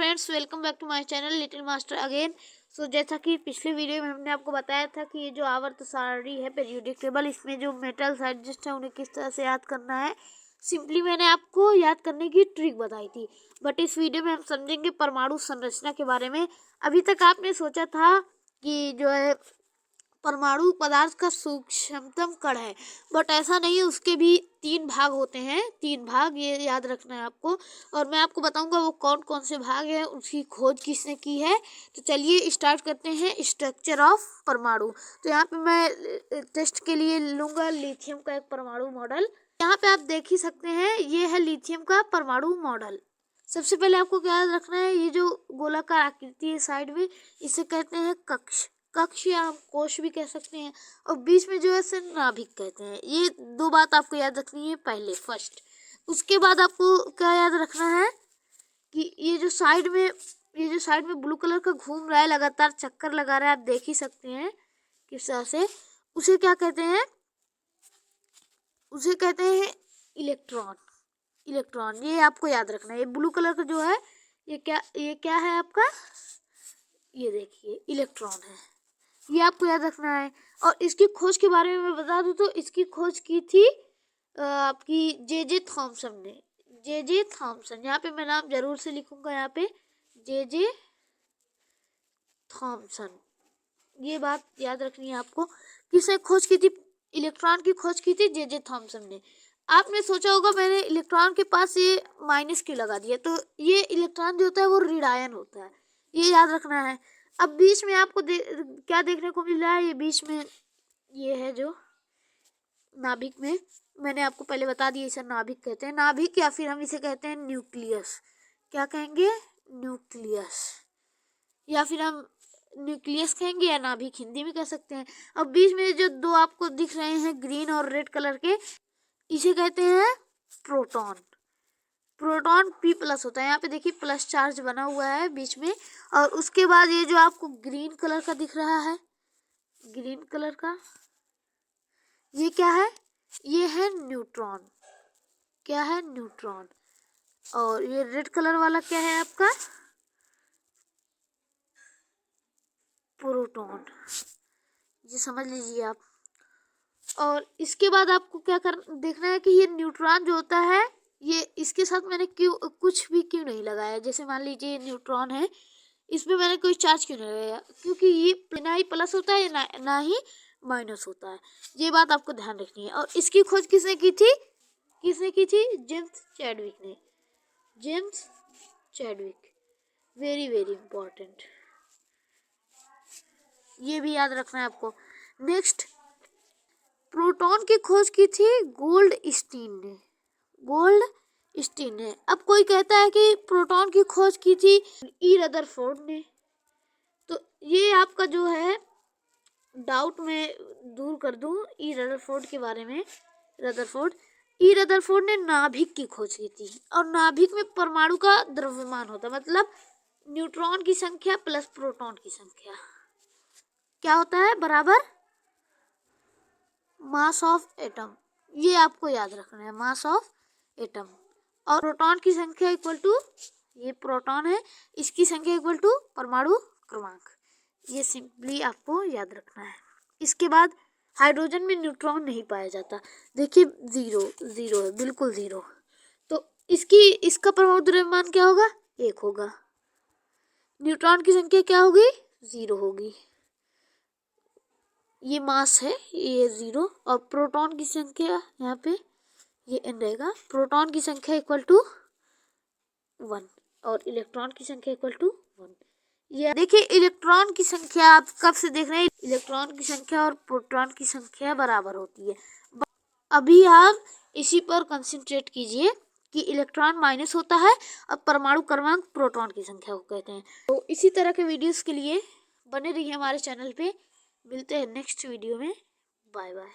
Friends, welcome back to my channel little master again. So जैसा कि पिछले video में हमने आपको बताया था कि ये जो आवर्त सारणी है पीरियोडिक टेबल, इसमें जो मेटल्स एडजस्ट है उन्हें किस तरह से याद करना है, सिंपली मैंने आपको याद करने की ट्रिक बताई थी। बट इस वीडियो में हम समझेंगे परमाणु संरचना के बारे में। अभी तक आपने सोचा था कि जो है परमाणु पदार्थ का सूक्ष्मतम कण है, बट ऐसा नहीं है। उसके भी 3 भाग होते हैं, 3 भाग, ये याद रखना है आपको। और मैं आपको बताऊंगा वो कौन कौन से भाग हैं, उसकी खोज किसने की है। तो चलिए स्टार्ट करते हैं स्ट्रक्चर ऑफ परमाणु। तो यहाँ पे मैं टेस्ट के लिए लूँगा लिथियम का एक परमाणु मॉडल। यहाँ पे आप देख ही सकते हैं, ये है लिथियम का परमाणु मॉडल। सबसे पहले आपको क्या याद रखना है, ये जो गोलाकार आकृति है साइड में, इसे कहते हैं कक्ष। कक्ष या हम कोश भी कह सकते हैं। और बीच में जो है इसे नाभिक कहते हैं। ये 2 बात आपको याद रखनी है पहले, फर्स्ट। उसके बाद आपको क्या याद रखना है कि ये जो साइड में ब्लू कलर का घूम रहा है, लगातार चक्कर लगा रहा है, आप देख ही सकते हैं किस तरह से। उसे क्या कहते हैं, उसे कहते हैं इलेक्ट्रॉन। इलेक्ट्रॉन, ये आपको याद रखना है। ये ब्लू कलर का जो है, ये क्या है आपका, ये देखिए इलेक्ट्रॉन है। ये आपको याद रखना है। और इसकी खोज के बारे में मैं बता दूं तो इसकी खोज की थी आपकी जे थॉमसन ने। जे थॉमसन, यहाँ पे मैं नाम जरूर से लिखूंगा, यहाँ पे जे थॉमसन। ये बात याद रखनी है आपको। किसने खोज की थी, इलेक्ट्रॉन की खोज की थी जे थॉमसन ने। आपने सोचा होगा मैंने इलेक्ट्रॉन के पास ये माइनस क्यों लगा दिया, तो ये इलेक्ट्रॉन जो होता है वो ऋणायन होता है, ये याद रखना है। अब बीच में आपको क्या देखने को मिल रहा है, ये बीच में ये है जो नाभिक में, मैंने आपको पहले बता दिया, इसे नाभिक कहते हैं। नाभिक या फिर हम इसे कहते हैं न्यूक्लियस। क्या कहेंगे, न्यूक्लियस, या फिर हम न्यूक्लियस कहेंगे या नाभिक हिंदी में कह सकते हैं। अब बीच में जो 2 आपको दिख रहे हैं ग्रीन और रेड कलर के, इसे कहते हैं प्रोटॉन। प्रोटॉन P+ होता है। यहाँ पे देखिए प्लस चार्ज बना हुआ है बीच में। और उसके बाद ये जो आपको ग्रीन कलर का दिख रहा है, ग्रीन कलर का, ये क्या है, ये है न्यूट्रॉन। क्या है, न्यूट्रॉन। और ये रेड कलर वाला क्या है आपका, प्रोटॉन। ये समझ लीजिए आप। और इसके बाद आपको क्या देखना है कि ये न्यूट्रॉन जो होता है, ये इसके साथ मैंने कुछ भी नहीं लगाया। जैसे मान लीजिए न्यूट्रॉन है, इसमें मैंने कोई चार्ज क्यों नहीं लगाया, क्योंकि ये ना ही प्लस होता है ना ही माइनस होता है। ये बात आपको ध्यान रखनी है। और इसकी खोज किसने की थी, जेम्स चैडविक ने। James Chadwick, very very important, ये भी याद रखना है आपको। नेक्स्ट, प्रोटॉन की खोज की थी गोल्डस्टीन ने। गोल्डस्टीन ने। अब कोई कहता है कि प्रोटॉन की खोज की थी ई रदरफोर्ड ने। तो ये आपका जो है डाउट मैं दूर कर दूं ई रदरफोर्ड के बारे में। ई रदरफोर्ड ने नाभिक की खोज की थी। और नाभिक में परमाणु का द्रव्यमान होता है, मतलब न्यूट्रॉन की संख्या प्लस प्रोटॉन की संख्या क्या होता है, बराबर मास ऑफ एटम। ये आपको याद रखना है, मास ऑफ एटम। और प्रोटॉन की संख्या इक्वल टू, ये प्रोटॉन है, इसकी संख्या इक्वल टू परमाणु क्रमांक। ये सिंपली आपको याद रखना है। इसके बाद हाइड्रोजन में न्यूट्रॉन नहीं पाया जाता। देखिए 0 है, बिल्कुल 0। तो इसका परमाणु द्रव्यमान क्या होगा, 1 होगा। न्यूट्रॉन की संख्या क्या होगी, 0 होगी। ये मास है, ये 0। और प्रोटॉन की संख्या यहाँ पे ये n रहेगा। प्रोटॉन की संख्या इक्वल टू 1 और इलेक्ट्रॉन की संख्या इक्वल टू 1। ये देखिए इलेक्ट्रॉन की संख्या आप कब से देख रहे हैं, इलेक्ट्रॉन की संख्या और प्रोटॉन की संख्या बराबर होती है। अभी आप इसी पर कंसंट्रेट कीजिए कि इलेक्ट्रॉन माइनस होता है और परमाणु क्रमांक प्रोटॉन की संख्या को कहते हैं। तो इसी तरह के वीडियोस के लिए बने रहिए हमारे चैनल पे। मिलते हैं नेक्स्ट वीडियो में। Bye bye.